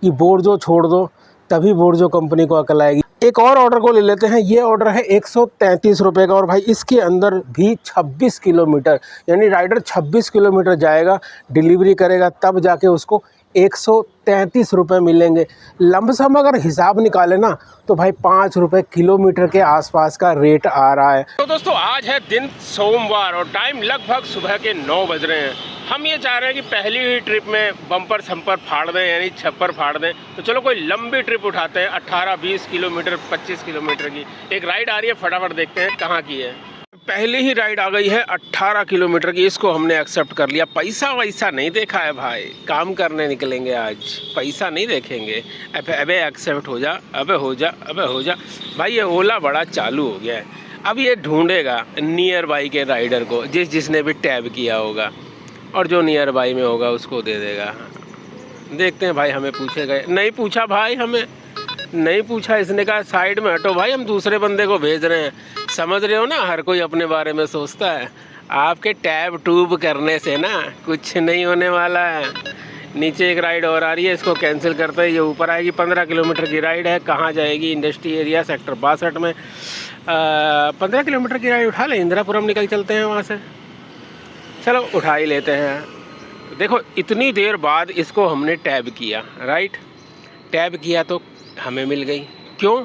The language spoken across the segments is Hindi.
कि बोर्जो छोड़ दो, तभी बोर्जो कंपनी को अकल आएगी। एक और ऑर्डर को ले लेते हैं। ये ऑर्डर है 133 रुपये का और भाई इसके अंदर भी 26 किलोमीटर, यानी राइडर 26 किलोमीटर जाएगा, डिलीवरी करेगा, तब जाके उसको 133 रुपये मिलेंगे। लमसम अगर हिसाब निकाले ना तो भाई 5 रुपये किलोमीटर के आसपास का रेट आ रहा है। तो दोस्तों आज है दिन सोमवार और टाइम लगभग सुबह के 9 बज रहे हैं। हम ये चाह रहे हैं कि पहली ही ट्रिप में बम्पर संपर फाड़ दें, यानी छप्पर फाड़ दें। तो चलो कोई लंबी ट्रिप उठाते हैं, 18-20 किलोमीटर 25 किलोमीटर की एक राइड आ रही है, फटाफट देखते हैं कहाँ की है। पहली ही राइड आ गई है 18 किलोमीटर की, इसको हमने एक्सेप्ट कर लिया। पैसा वैसा नहीं देखा है भाई, काम करने निकलेंगे आज, पैसा नहीं देखेंगे। अबे एक्सेप्ट हो जा, अबे हो जा, अबे हो जा। भाई ये ओला बड़ा चालू हो गया है। अब ये ढूंढेगा नियर बाई के राइडर को, जिसने भी टैब किया होगा, और जो नियर बाई में होगा उसको दे देगा। देखते हैं भाई, हमें पूछेगा? नहीं पूछा भाई, हमें नहीं पूछा। इसने कहा साइड में हटो भाई, हम दूसरे बंदे को भेज रहे हैं। समझ रहे हो ना, हर कोई अपने बारे में सोचता है। आपके टैब टूब करने से ना कुछ नहीं होने वाला है। नीचे एक राइड और आ रही है, इसको कैंसिल करते हैं। ये ऊपर आएगी। 15 किलोमीटर की राइड है। कहाँ जाएगी? इंडस्ट्री एरिया सेक्टर 62 में। 15 किलोमीटर की राइड उठा लें, इंदिरापुरम निकल चलते हैं वहाँ से। चलो उठा ही लेते हैं। देखो इतनी देर बाद इसको हमने टैब किया, राइट? टैब किया तो हमें मिल गई। क्यों?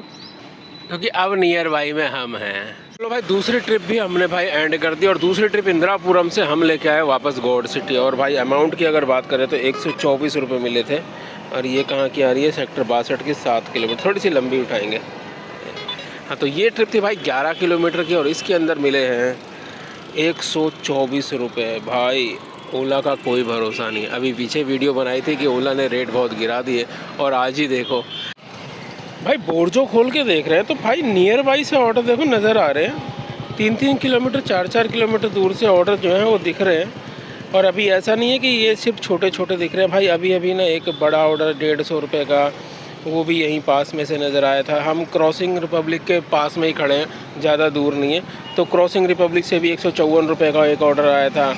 क्योंकि अब नियर बाई में हम हैं। चलो भाई दूसरी ट्रिप भी हमने भाई एंड कर दी और दूसरी ट्रिप इंदिरापुरम से हम लेके आए वापस गॉड सिटी। और भाई अमाउंट की अगर बात करें तो 124 रुपये मिले थे। और ये कहाँ की आ रही है? सेक्टर 62 की 7 किलोमीटर, थोड़ी सी लंबी उठाएंगे। हाँ तो ये ट्रिप थी भाई 11 किलोमीटर की और इसके अंदर मिले हैं 124 रुपये। भाई ओला का कोई भरोसा नहीं। अभी पीछे वीडियो बनाई थी कि ओला ने रेट बहुत गिरा दिए और आज ही देखो भाई बोर्जो खोल के देख रहे हैं तो भाई नियर बाई से ऑर्डर देखो नज़र आ रहे हैं। 3-3 किलोमीटर 4-4 किलोमीटर दूर से ऑर्डर जो है वो दिख रहे हैं। और अभी ऐसा नहीं है कि ये सिर्फ छोटे छोटे दिख रहे हैं भाई। अभी ना एक बड़ा ऑर्डर 150 रुपये का, वो भी यहीं पास में से नज़र आया था। हम क्रॉसिंग रिपब्लिक के पास में ही खड़े हैं, ज़्यादा दूर नहीं है। तो क्रॉसिंग रिपब्लिक से भी 154 रुपये का एक ऑर्डर आया था।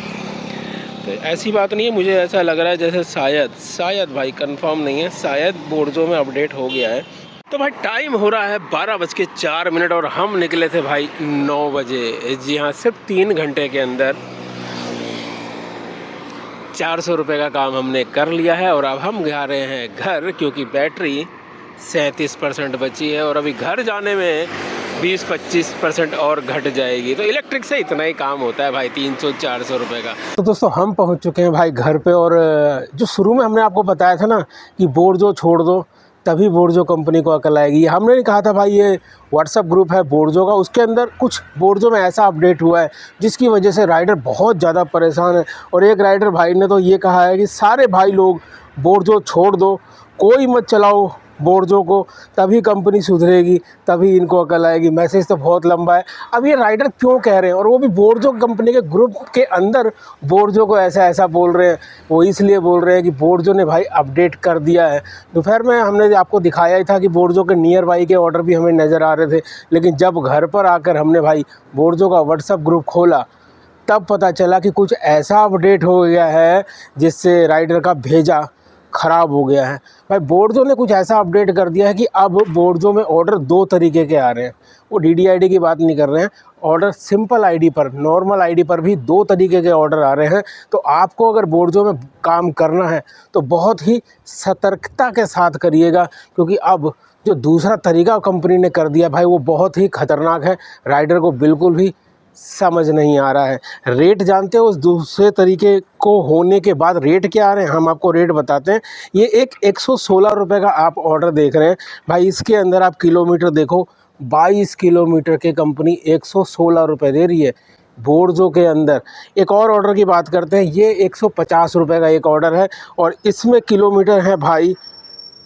तो ऐसी बात नहीं है, मुझे ऐसा लग रहा है जैसे शायद भाई कंफर्म नहीं है, शायद बोर्जो में अपडेट हो गया है। तो भाई टाइम हो रहा है 12:04 और हम निकले थे भाई 9 बजे। जी हाँ, सिर्फ 3 घंटे के अंदर 400 रुपये का काम हमने कर लिया है। और अब हम जा रहे हैं घर, क्योंकि बैटरी 37% बची है और अभी घर जाने में 20-25% और घट जाएगी। तो इलेक्ट्रिक से इतना ही काम होता है भाई, 300-400 रुपये का। तो दोस्तों हम पहुंच चुके हैं भाई घर पे। और जो शुरू में हमने आपको बताया था ना कि बोर्जो छोड़ दो, तभी बोर्जो कंपनी को अकल आएगी। हमने नहीं कहा था भाई ये व्हाट्सअप ग्रुप है बोर्जो का, उसके अंदर कुछ बोर्जो में ऐसा अपडेट हुआ है जिसकी वजह से राइडर बहुत ज़्यादा परेशान है। और एक राइडर भाई ने तो ये कहा है कि सारे भाई लोग बोर्जो छोड़ दो, कोई मत चलाओ बोर्जो को, तभी कंपनी सुधरेगी, तभी इनको अकल आएगी। मैसेज तो बहुत लंबा है। अब ये राइडर क्यों कह रहे हैं, और वो भी बोर्जो कंपनी के ग्रुप के अंदर बोर्जो को ऐसा बोल रहे हैं? वो इसलिए बोल रहे हैं कि बोर्जो ने भाई अपडेट कर दिया है। दोपहर में हमने आपको दिखाया ही था कि बोर्जो के नियर बाई के ऑर्डर भी हमें नज़र आ रहे थे, लेकिन जब घर पर आकर हमने भाई बोर्जो का व्हाट्सअप ग्रुप खोला तब पता चला कि कुछ ऐसा अपडेट हो गया है जिससे राइडर का भेजा ख़राब हो गया है। भाई बोर्जो ने कुछ ऐसा अपडेट कर दिया है कि अब बोर्जो में ऑर्डर 2 तरीके के आ रहे हैं। वो DDID की बात नहीं कर रहे हैं, ऑर्डर सिंपल आईडी पर, नॉर्मल आईडी पर भी 2 तरीके के ऑर्डर आ रहे हैं। तो आपको अगर बोर्जो में काम करना है तो बहुत ही सतर्कता के साथ करिएगा, क्योंकि अब जो दूसरा तरीका कंपनी ने कर दिया भाई वो बहुत ही ख़तरनाक है। राइडर को बिल्कुल भी समझ नहीं आ रहा है। रेट जानते हो उस दूसरे तरीके को होने के बाद रेट क्या आ रहे हैं? हम आपको रेट बताते हैं। ये एक 116 रुपये का आप ऑर्डर देख रहे हैं भाई। इसके अंदर आप किलोमीटर देखो, 22 किलोमीटर के कंपनी 116 रुपये दे रही है बोर्जो के अंदर। एक और ऑर्डर की बात करते हैं। ये 150 रुपये का एक ऑर्डर है और इसमें किलोमीटर है भाई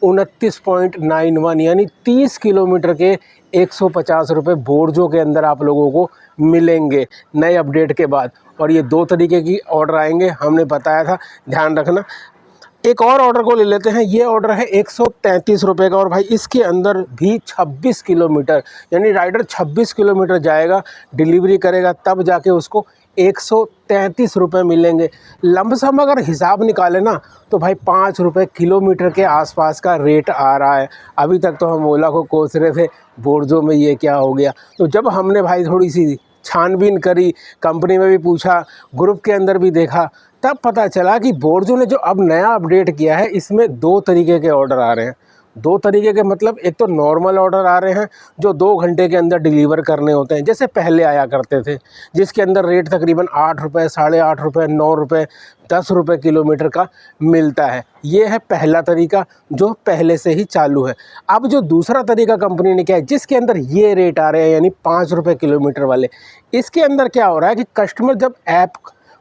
29.91, यानी 30 किलोमीटर के 150 रुपये बोर्जो के अंदर आप लोगों को मिलेंगे नए अपडेट के बाद। और ये 2 तरीके की ऑर्डर आएंगे, हमने बताया था, ध्यान रखना। एक और ऑर्डर को ले लेते हैं। ये ऑर्डर है 133 रुपये का और भाई इसके अंदर भी 26 किलोमीटर, यानी राइडर 26 किलोमीटर जाएगा, डिलीवरी करेगा, तब जाके उसको 133 रुपये मिलेंगे। लमसम अगर हिसाब निकालें ना तो भाई 5 रुपये किलोमीटर के आसपास का रेट आ रहा है। अभी तक तो हम ओला को कोस रहे थे बोर्जो में ये क्या हो गया। तो जब हमने भाई थोड़ी सी छानबीन करी, कंपनी में भी पूछा, ग्रुप के अंदर भी देखा, तब पता चला कि बोर्जो ने जो अब नया अपडेट किया है इसमें 2 तरीके के ऑर्डर आ रहे हैं। 2 तरीके के मतलब एक तो नॉर्मल ऑर्डर आ रहे हैं जो 2 घंटे के अंदर डिलीवर करने होते हैं जैसे पहले आया करते थे, जिसके अंदर रेट तकरीबन 8 रुपये, 8.5 रुपये, 9 रुपये, 10 रुपये किलोमीटर का मिलता है। ये है पहला तरीका जो पहले से ही चालू है। अब जो दूसरा तरीका कंपनी ने किया है जिसके अंदर ये रेट आ रहे हैं यानी 5 रुपये किलोमीटर वाले, इसके अंदर क्या हो रहा है कि कस्टमर जब ऐप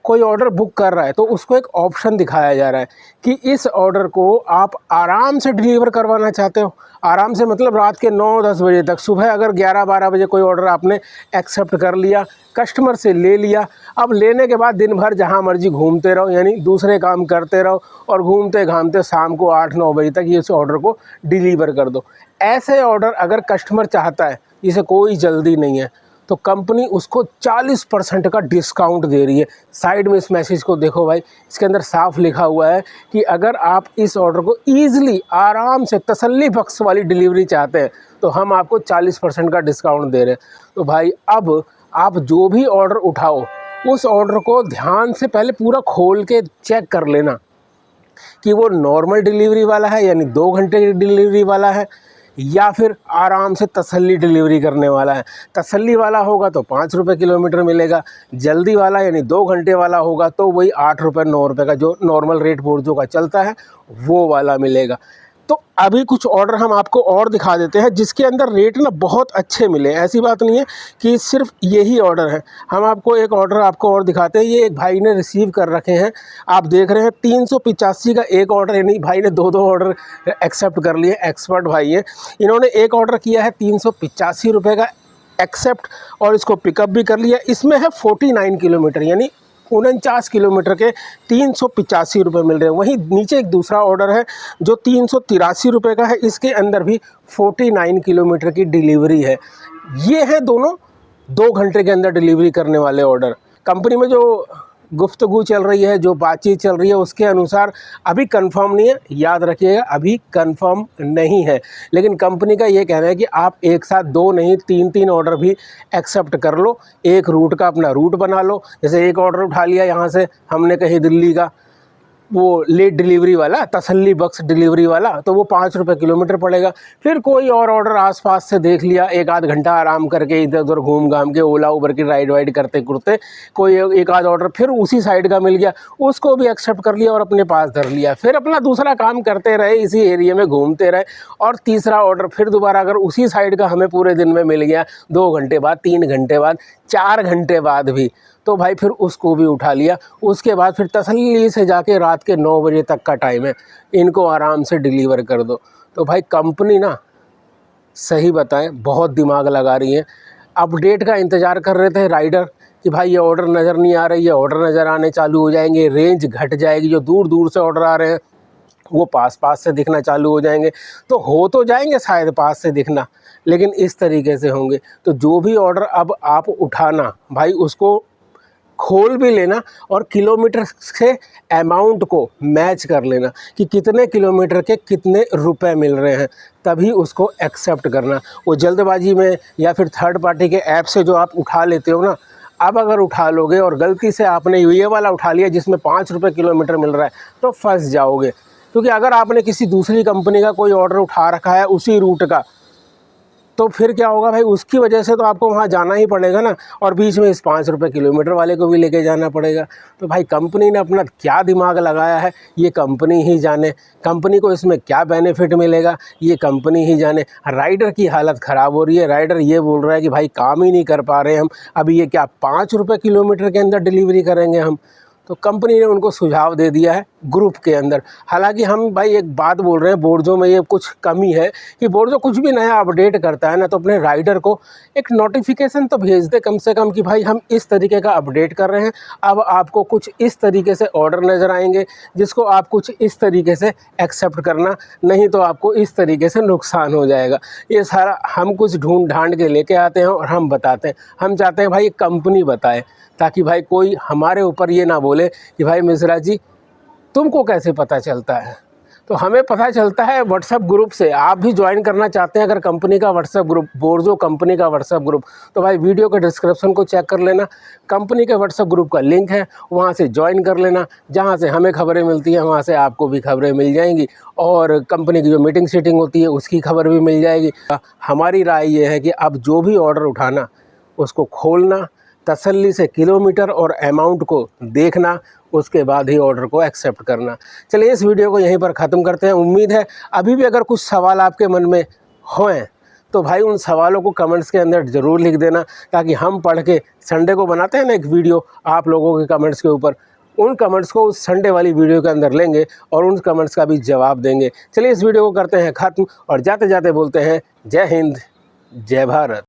कोई ऑर्डर बुक कर रहा है तो उसको एक ऑप्शन दिखाया जा रहा है कि इस ऑर्डर को आप आराम से डिलीवर करवाना चाहते हो। आराम से मतलब रात के 9-10 बजे तक। सुबह अगर 11-12 बजे कोई ऑर्डर आपने एक्सेप्ट कर लिया, कस्टमर से ले लिया, अब लेने के बाद दिन भर जहां मर्जी घूमते रहो यानी दूसरे काम करते रहो और घूमते घामते शाम को 8-9 बजे तक ये इस ऑर्डर को डिलीवर कर दो। ऐसे ऑर्डर अगर कस्टमर चाहता है, जिसे कोई जल्दी नहीं है, तो कंपनी उसको 40% का डिस्काउंट दे रही है। साइड में इस मैसेज को देखो भाई, इसके अंदर साफ लिखा हुआ है कि अगर आप इस ऑर्डर को ईज़िली आराम से तसल्ली बख्श वाली डिलीवरी चाहते हैं तो हम आपको 40% का डिस्काउंट दे रहे हैं। तो भाई अब आप जो भी ऑर्डर उठाओ उस ऑर्डर को ध्यान से पहले पूरा खोल के चेक कर लेना कि वो नॉर्मल डिलीवरी वाला है यानी 2 घंटे की डिलीवरी वाला है या फिर आराम से तसल्ली डिलीवरी करने वाला है। तसल्ली वाला होगा तो 5 रुपये किलोमीटर मिलेगा, जल्दी वाला यानी 2 घंटे वाला होगा तो वही 8 रुपये 9 रुपये का जो नॉर्मल रेट बोर्जो का चलता है वो वाला मिलेगा। तो अभी कुछ ऑर्डर हम आपको और दिखा देते हैं जिसके अंदर रेट ना बहुत अच्छे मिले। ऐसी बात नहीं है कि सिर्फ यही ऑर्डर है, हम आपको एक ऑर्डर आपको और दिखाते हैं। ये एक भाई ने रिसीव कर रखे हैं, आप देख रहे हैं 385 का एक ऑर्डर, यानी भाई ने 2 ऑर्डर एक्सेप्ट कर लिए। एक्सपर्ट भाई है, इन्होंने एक ऑर्डर किया है 385 रुपये का एक्सेप्ट और इसको पिकअप भी कर लिया। इसमें है 49 किलोमीटर यानी 49 किलोमीटर के 385 रुपये मिल रहे हैं। वहीं नीचे एक दूसरा ऑर्डर है जो 383 रुपये का है, इसके अंदर भी 49 किलोमीटर की डिलीवरी है। ये है दोनों 2 घंटे के अंदर डिलीवरी करने वाले ऑर्डर। कंपनी में जो गुफ्तगू चल रही है, जो बातचीत चल रही है, उसके अनुसार अभी कंफर्म नहीं है, याद रखिएगा अभी कंफर्म नहीं है। लेकिन कंपनी का ये कहना है कि आप एक साथ 2 नहीं 3 ऑर्डर भी एक्सेप्ट कर लो, एक रूट का अपना रूट बना लो। जैसे एक ऑर्डर उठा लिया यहाँ से हमने कहीं दिल्ली का, वो लेट डिलीवरी वाला, तसल्ली बख्श डिलीवरी वाला, तो वो 5 रुपये किलोमीटर पड़ेगा। फिर कोई और ऑर्डर आसपास से देख लिया, 1-8 घंटा आराम करके इधर उधर घूम घाम के ओला उबर की राइड वाइड करते करते कोई एक आध ऑर्डर फिर उसी साइड का मिल गया, उसको भी एक्सेप्ट कर लिया और अपने पास धर लिया। फिर अपना दूसरा काम करते रहे, इसी एरिया में घूमते रहे। और तीसरा ऑर्डर फिर दोबारा अगर उसी साइड का हमें पूरे दिन में मिल गया, 2 घंटे बाद, 3 घंटे बाद, 4 घंटे बाद भी, तो भाई फिर उसको भी उठा लिया। उसके बाद फिर तसल्ली से जाके रात के 9 बजे तक का टाइम है, इनको आराम से डिलीवर कर दो। तो भाई कंपनी ना सही बताएं बहुत दिमाग लगा रही है। अपडेट का इंतज़ार कर रहे थे राइडर कि भाई ये ऑर्डर नज़र नहीं आ रही है, ऑर्डर नज़र आने चालू हो जाएंगे, रेंज घट जाएगी, जो दूर दूर से ऑर्डर आ रहे हैं वो पास पास से दिखना चालू हो जाएंगे। तो हो तो जाएंगे शायद पास से दिखना, लेकिन इस तरीके से होंगे। तो जो भी ऑर्डर अब आप उठाना भाई उसको खोल भी लेना और किलोमीटर से अमाउंट को मैच कर लेना कि कितने किलोमीटर के कितने रुपए मिल रहे हैं, तभी उसको एक्सेप्ट करना। वो जल्दबाजी में या फिर थर्ड पार्टी के ऐप से जो आप उठा लेते हो ना, अब अगर उठा लोगे और गलती से आपने ये वाला उठा लिया जिसमें 5 रुपये किलोमीटर मिल रहा है तो फंस जाओगे। क्योंकि अगर आपने किसी दूसरी कंपनी का कोई ऑर्डर उठा रखा है उसी रूट का, तो फिर क्या होगा भाई, उसकी वजह से तो आपको वहाँ जाना ही पड़ेगा ना, और बीच में इस 5 रुपये किलोमीटर वाले को भी लेके जाना पड़ेगा। तो भाई कंपनी ने अपना क्या दिमाग लगाया है ये कंपनी ही जाने, कंपनी को इसमें क्या बेनिफिट मिलेगा ये कंपनी ही जाने। राइडर की हालत ख़राब हो रही है, राइडर ये बोल रहा है कि भाई काम ही नहीं कर पा रहे हम, अभी ये क्या 5 रुपये किलोमीटर के अंदर डिलीवरी करेंगे हम। तो कंपनी ने उनको सुझाव दे दिया है ग्रुप के अंदर। हालांकि हम भाई एक बात बोल रहे हैं, बोर्जो में ये कुछ कमी है कि बोर्जो कुछ भी नया अपडेट करता है ना, तो अपने राइडर को एक नोटिफिकेशन तो भेज दे कम से कम कि भाई हम इस तरीके का अपडेट कर रहे हैं, अब आपको कुछ इस तरीके से ऑर्डर नज़र आएंगे जिसको आप कुछ इस तरीके से एक्सेप्ट करना, नहीं तो आपको इस तरीके से नुकसान हो जाएगा। ये सारा हम कुछ ढूंढ ढांड के लेके आते हैं और हम बताते हैं। हम चाहते हैं भाई कंपनी बताए, ताकि भाई कोई हमारे ऊपर ये ना बोले कि भाई मिश्रा जी तुमको कैसे पता चलता है। तो हमें पता चलता है व्हाट्सएप ग्रुप से। आप भी ज्वाइन करना चाहते हैं अगर कंपनी का व्हाट्सएप ग्रुप, बोर्जो कंपनी का व्हाट्सएप ग्रुप, तो भाई वीडियो के डिस्क्रिप्शन को चेक कर लेना, कंपनी के व्हाट्सएप ग्रुप का लिंक है, वहाँ से ज्वाइन कर लेना। जहाँ से हमें खबरें मिलती हैं वहाँ से आपको भी खबरें मिल जाएंगी, और कंपनी की जो मीटिंग शीटिंग होती है उसकी खबर भी मिल जाएगी। हमारी राय ये है कि अब जो भी ऑर्डर उठाना उसको खोलना, तसल्ली से किलोमीटर और अमाउंट को देखना, उसके बाद ही ऑर्डर को एक्सेप्ट करना। चलिए इस वीडियो को यहीं पर ख़त्म करते हैं। उम्मीद है अभी भी अगर कुछ सवाल आपके मन में हों तो भाई उन सवालों को कमेंट्स के अंदर ज़रूर लिख देना, ताकि हम पढ़ के संडे को बनाते हैं ना एक वीडियो आप लोगों के कमेंट्स के ऊपर, उन कमेंट्स को उस संडे वाली वीडियो के अंदर लेंगे और उन कमेंट्स का भी जवाब देंगे। चलिए इस वीडियो को करते हैं ख़त्म और जाते जाते बोलते हैं जय हिंद, जय भारत।